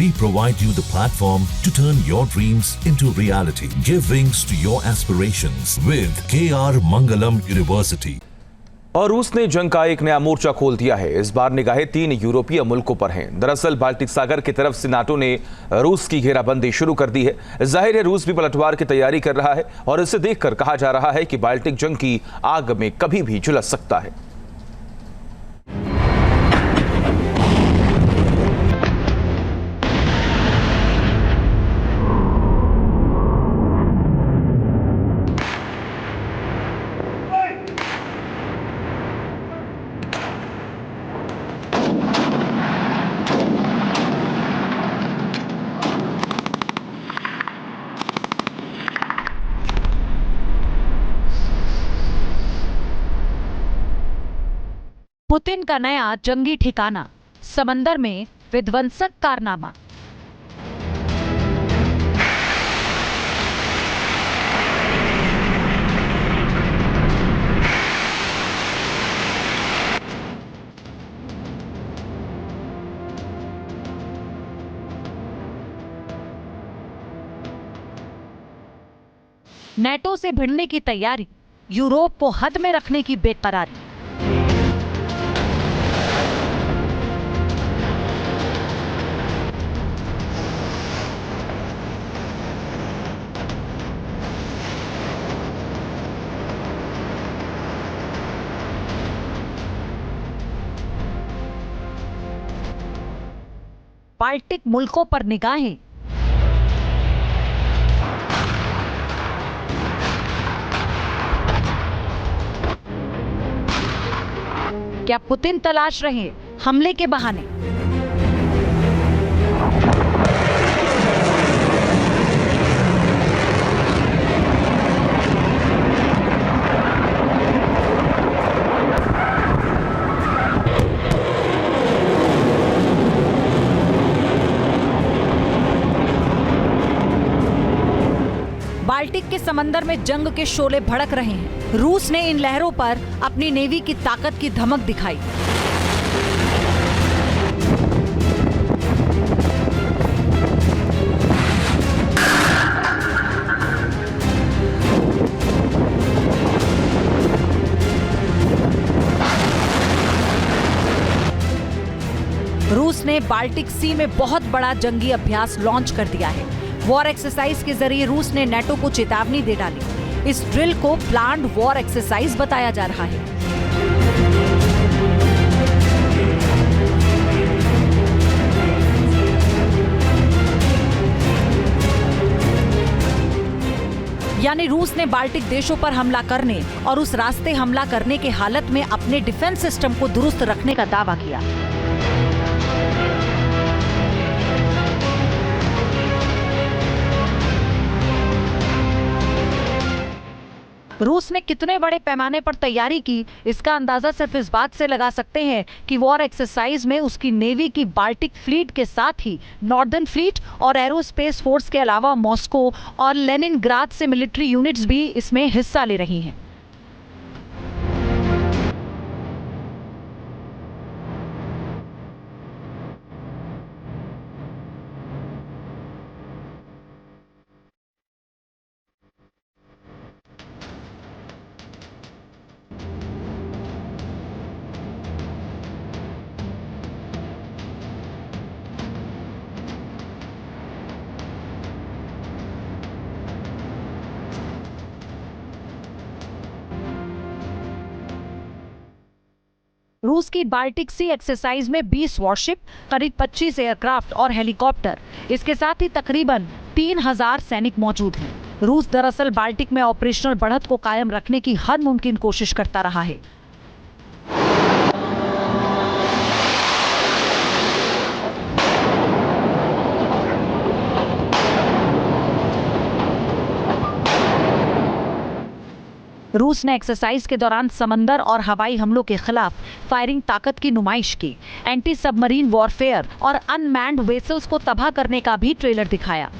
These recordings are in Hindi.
We provide you the platform to turn your dreams into reality. Give wings to your aspirations with KR Mangalam University. और रूस ने जंग का एक नया मोर्चा खोल दिया है। इस बार निगाहें 3 यूरोपीय मुल्कों पर हैं। दरअसल बाल्टिक सागर की तरफ से नाटो ने रूस की घेराबंदी शुरू कर दी है। जाहिर है रूस भी पलटवार की तैयारी कर रहा है और इसे देखकर कहा जा रहा है कि बाल्टिक जंग की आग में कभी भी झुलस सकता है। पुतिन का नया जंगी ठिकाना, समंदर में विध्वंसक कारनामा। नेटो से भिड़ने की तैयारी, यूरोप को हद में रखने की बेकरारी। बाल्टिक मुल्कों पर निगाहें। क्या पुतिन तलाश रहे हमले के बहाने? बाल्टिक के समंदर में जंग के शोले भड़क रहे हैं। रूस ने इन लहरों पर अपनी नेवी की ताकत की धमक दिखाई। रूस ने बाल्टिक सी में बहुत बड़ा जंगी अभ्यास लॉन्च कर दिया है। वॉर एक्सरसाइज के जरिए रूस ने नेटो को चेतावनी दे डाली। इस ड्रिल को प्लान्ड वॉर एक्सरसाइज बताया जा रहा है। यानी रूस ने बाल्टिक देशों पर हमला करने और उस रास्ते हमला करने के हालत में अपने डिफेंस सिस्टम को दुरुस्त रखने का दावा किया। रूस ने कितने बड़े पैमाने पर तैयारी की, इसका अंदाजा सिर्फ इस बात से लगा सकते हैं कि वॉर एक्सरसाइज में उसकी नेवी की बाल्टिक फ्लीट के साथ ही नॉर्दर्न फ्लीट और एरोस्पेस फोर्स के अलावा मॉस्को और लेनिनग्राद से मिलिट्री यूनिट्स भी इसमें हिस्सा ले रही हैं। रूस की बाल्टिक सी एक्सरसाइज में 20 वॉरशिप, करीब 25 एयरक्राफ्ट और हेलीकॉप्टर, इसके साथ ही तकरीबन 3000 सैनिक मौजूद हैं। रूस दरअसल बाल्टिक में ऑपरेशनल बढ़त को कायम रखने की हर मुमकिन कोशिश करता रहा है। रूस ने एक्सरसाइज के दौरान समंदर और हवाई हमलों के खिलाफ फायरिंग ताकत की नुमाइश की, एंटी सबमरीन वॉरफेयर और अनमैन्ड वेसल्स को तबाह करने का भी ट्रेलर दिखाया।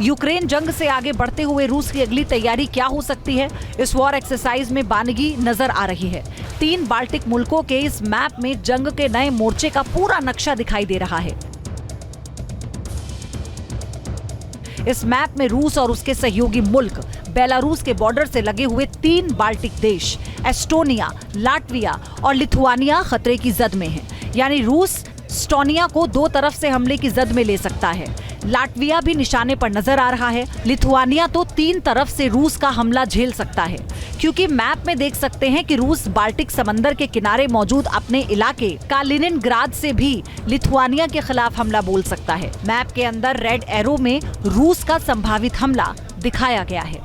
यूक्रेन जंग से आगे बढ़ते हुए रूस की अगली तैयारी क्या हो सकती है, इस वॉर एक्सरसाइज में बानगी नजर आ रही है। 3 बाल्टिक मुल्कों के इस मैप में जंग के नए मोर्चे का पूरा नक्शा दिखाई दे रहा है। इस मैप में रूस और उसके सहयोगी मुल्क, बेलारूस के बॉर्डर से लगे हुए 3 बाल्टिक देश, एस्टोनिया, लाटविया और लिथुआनिया खतरे की जद में हैं। यानी रूस एस्टोनिया को 2 तरफ से हमले की जद में ले सकता है। लाटविया भी निशाने पर नजर आ रहा है। लिथुआनिया तो 3 तरफ से रूस का हमला झेल सकता है, क्योंकि मैप में देख सकते हैं कि रूस बाल्टिक समंदर के किनारे मौजूद अपने इलाके कालिनिनग्राद से भी लिथुआनिया के खिलाफ हमला बोल सकता है। मैप के अंदर रेड एरो में रूस का संभावित हमला दिखाया गया है।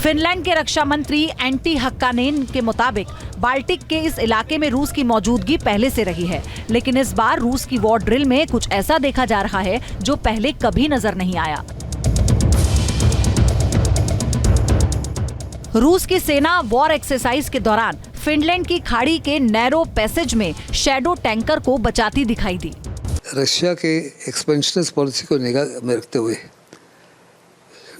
फिनलैंड के रक्षा मंत्री एंटी हक्कानेन के मुताबिक बाल्टिक के इस इलाके में रूस की मौजूदगी पहले से रही है, लेकिन इस बार रूस की वॉर ड्रिल में कुछ ऐसा देखा जा रहा है जो पहले कभी नजर नहीं आया। रूस की सेना वॉर एक्सरसाइज के दौरान फिनलैंड की खाड़ी के नैरो पैसेज में शैडो टैंकर को बचाती दिखाई दी। रशिया के एक्सपेंशनिस्ट पॉलिसी को निगाह में रखते हुए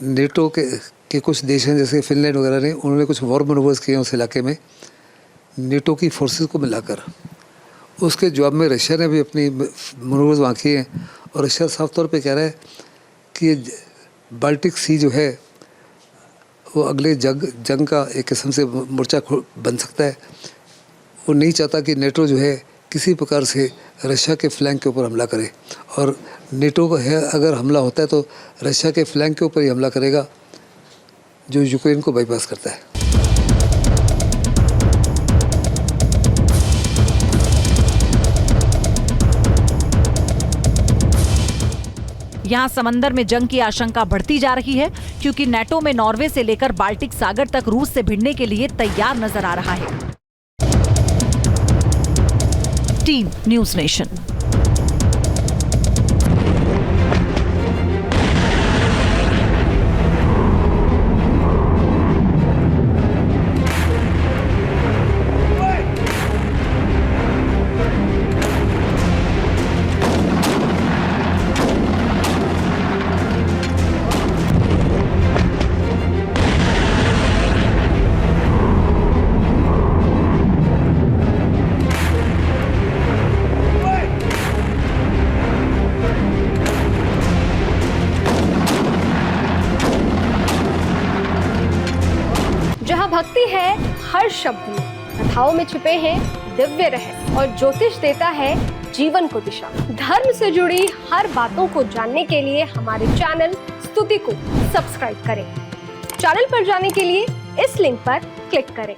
नेटो के कुछ देश हैं जैसे फिनलैंड वगैरह ने, उन्होंने कुछ वॉर मनोवर्स किए उस इलाके में नेटो की फोर्सेस को मिलाकर। उसके जवाब में रशिया ने भी अपनी मनोवर्स वहाँ किए हैं और रशिया साफ तौर पे कह रहा है कि ये बाल्टिक सी जो है वो अगले जंग का एक किस्म से मोर्चा बन सकता है। वो नहीं चाहता कि नेटो जो है किसी प्रकार से रशिया के फ्लैंक के ऊपर हमला करे, और नेटो को है अगर हमला होता है तो रशिया के फ्लैंक के ऊपर ही हमला करेगा जो यूक्रेन को बाईपास करता है। यहाँ समंदर में जंग की आशंका बढ़ती जा रही है, क्योंकि नेटो में नॉर्वे से लेकर बाल्टिक सागर तक रूस से भिड़ने के लिए तैयार नजर आ रहा है। Team news nation. भक्ति है हर शब्द में, कथाओं में छुपे हैं दिव्य रहस्य और ज्योतिष देता है जीवन को दिशा। धर्म से जुड़ी हर बातों को जानने के लिए हमारे चैनल स्तुति को सब्सक्राइब करें। चैनल पर जाने के लिए इस लिंक पर क्लिक करें।